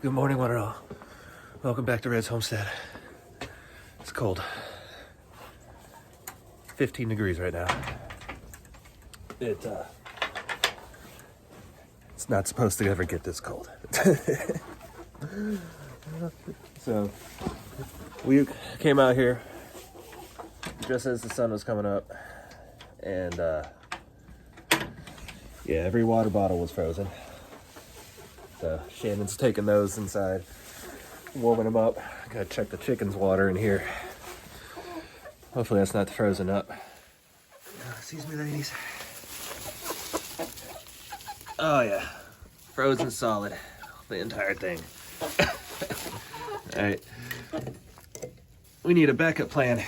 Good morning, one and all. Welcome back to Red's Homestead. It's cold. 15 degrees right now. It's not supposed to ever get this cold. So, we came out here just as the sun was coming up, and yeah, every water bottle was frozen. So Shannon's taking those inside, warming them up. Gotta check the chicken's water in here. Hopefully that's not frozen up. Excuse me, ladies. Oh yeah, frozen solid, the entire thing. All right, we need a backup plan.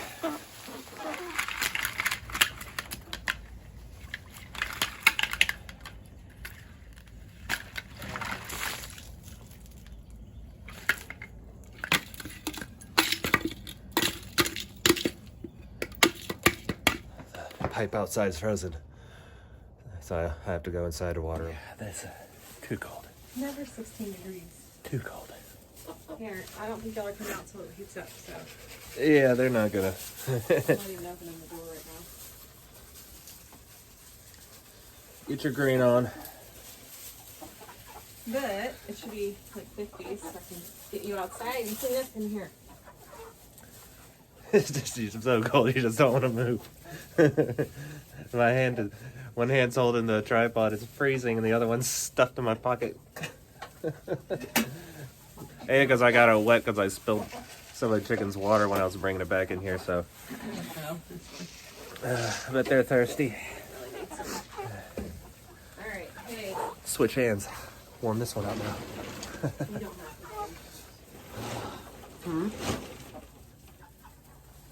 Pipe outside is frozen, so I have to go inside to water. Yeah, that's too cold. Never 16 degrees. Too cold. Here, I don't think y'all are coming out until it heats up, so. Yeah, they're not gonna. I'm not even opening the door right now. Get your green on. But it should be like 50s, so I can get you outside and clean up in here. It's just so cold, you just don't want to move. My hand is, one hand's holding the tripod, it's freezing, and the other one's stuffed in my pocket. And because I got it wet because I spilled some of the chicken's water when I was bringing it back in here, so. I bet they're thirsty. Alright, hey. Switch hands. Warm this one up now. You don't have to. Hmm?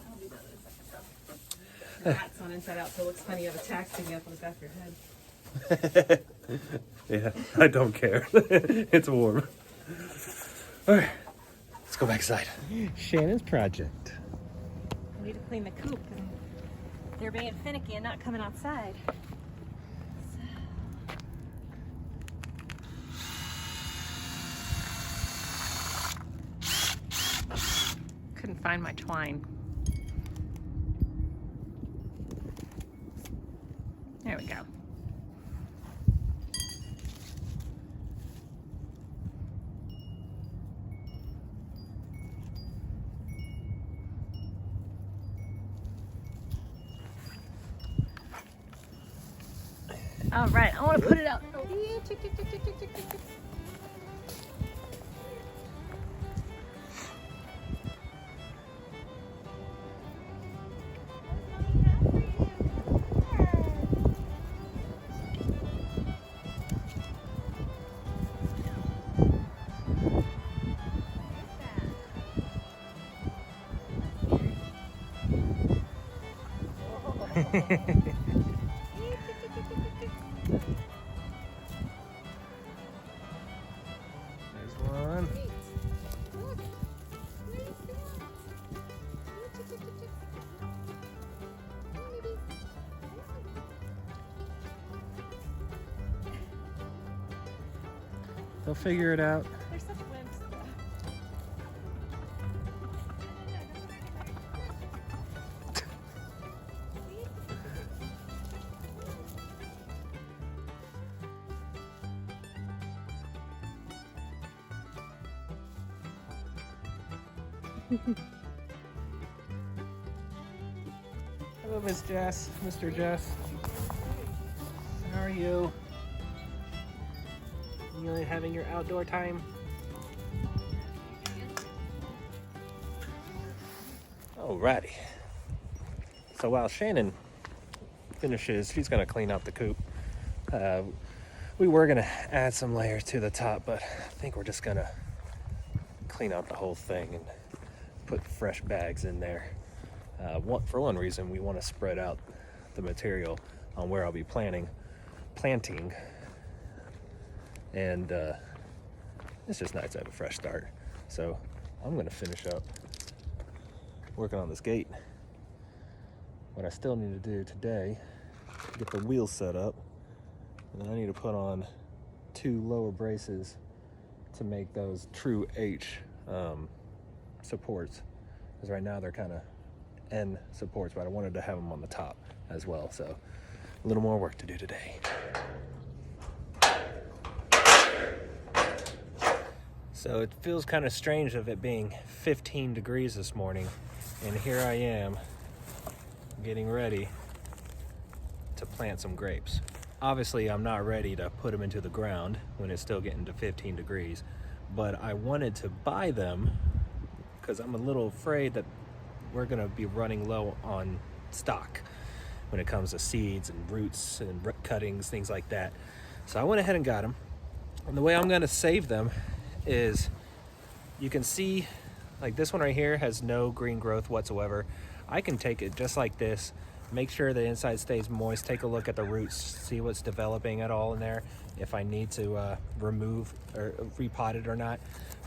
I'll do that in a second, though. Your hat's on inside out, so it looks funny. You have a tack sticking up on the back of your head. Yeah, I don't care. It's warm. All right, let's go back inside. Shannon's project. I need to clean the coop because they're being finicky and not coming outside. Couldn't find my twine. There we go. All right, I want to put it out. Oh, yeah, tick, tick, tick, tick, tick, tick, tick. There's one. They'll figure it out. They're such wimps, though. Hello, Miss Jess, Mr. Jess. How are you? You having your outdoor time? Alrighty. So while Shannon finishes, she's gonna clean out the coop. We were gonna add some layers to the top, but I think we're just gonna clean out the whole thing and put fresh bags in there. For one reason, we want to spread out the material on where I'll be planting, and it's just nice to have a fresh start. So I'm gonna finish up working on this gate. What I still need to do today, get the wheels set up, and I need to put on 2 lower braces to make those true H supports, because right now they're kind of N supports, but I wanted to have them on the top as well. So a little more work to do today. So it feels kind of strange of it being 15 degrees this morning, and here I am getting ready to plant some grapes. Obviously, I'm not ready to put them into the ground when it's still getting to 15 degrees, but I wanted to buy them because I'm a little afraid that we're gonna be running low on stock when it comes to seeds and roots and cuttings, things like that. So I went ahead and got them. And the way I'm gonna save them is, you can see like this one right here has no green growth whatsoever. I can take it just like this, make sure the inside stays moist, take a look at the roots, see what's developing at all in there, if I need to remove or repot it or not.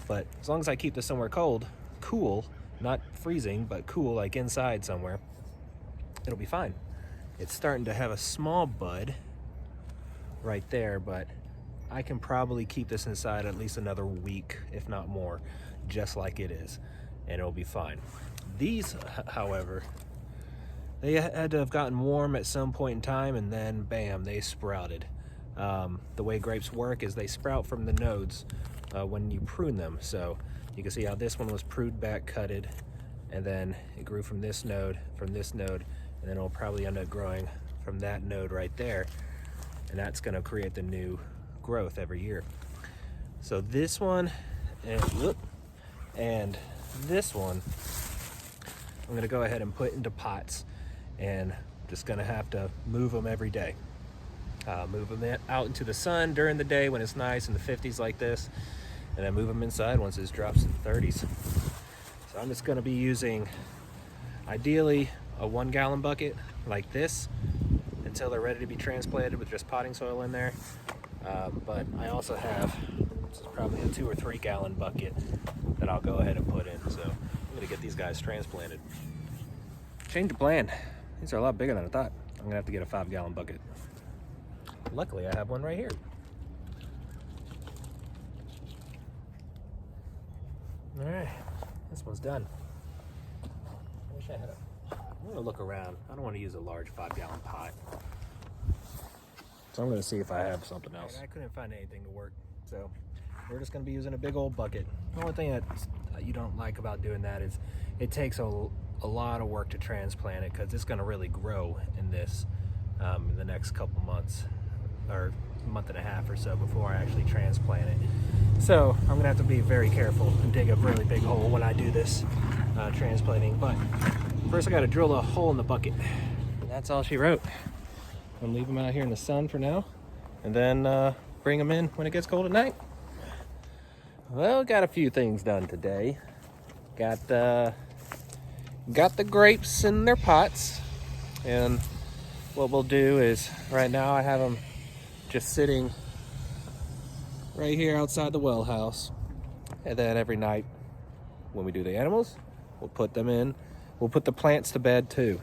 But as long as I keep this somewhere cool, not freezing, but cool, like inside somewhere, it'll be fine. It's starting to have a small bud right there, but I can probably keep this inside at least another week, if not more, just like it is, and it'll be fine. These, however, they had to have gotten warm at some point in time, and then bam, they sprouted. The way grapes work is they sprout from the nodes when you prune them. So you can see how this one was pruned back, cutted, and then it grew from this node, and then it'll probably end up growing from that node right there, and that's going to create the new growth every year. So this one and this one I'm going to go ahead and put into pots, and just going to have to move them every day. Move them out into the sun during the day when it's nice in the 50s like this, and then move them inside once it drops in the 30s. So I'm just going to be using ideally a 1 gallon bucket like this until they're ready to be transplanted with just potting soil in there. But I also have, this is probably a 2 or 3 gallon bucket that I'll go ahead and put in. So I'm gonna get these guys transplanted. Change of plan. These are a lot bigger than I thought. I'm gonna have to get a 5 gallon bucket. Luckily, I have one right here. All right, this one's done. I wish I had I'm gonna look around. I don't want to use a large 5 gallon pot. So I'm gonna see if I have something else. I couldn't find anything to work, so we're just gonna be using a big old bucket. The only thing that you don't like about doing that is it takes a lot of work to transplant it, because it's gonna really grow in this in the next couple months, or month and a half or so, before I actually transplant it. So I'm gonna have to be very careful and dig a really big hole when I do this transplanting. But first I gotta drill a hole in the bucket. And that's all she wrote. I'm gonna leave them out here in the sun for now, and then bring them in when it gets cold at night. Well, got a few things done today. Got the grapes in their pots, and what we'll do is, right now I have them just sitting right here outside the well house, and then every night when we do the animals, we'll put them in. We'll put the plants to bed too,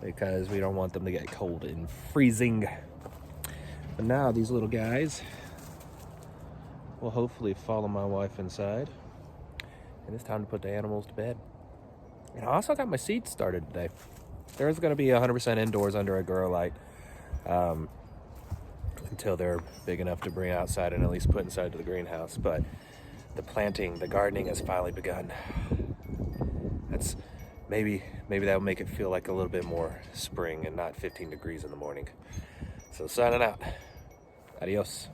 because we don't want them to get cold and freezing. But now these little guys will hopefully follow my wife inside, and it's time to put the animals to bed. And I also got my seeds started today. There's going to be 100% indoors under a grow light until they're big enough to bring outside and at least put inside to the greenhouse. But the planting, the gardening has finally begun. That's maybe that'll make it feel like a little bit more spring and not 15 degrees in the morning. So signing out. Adios.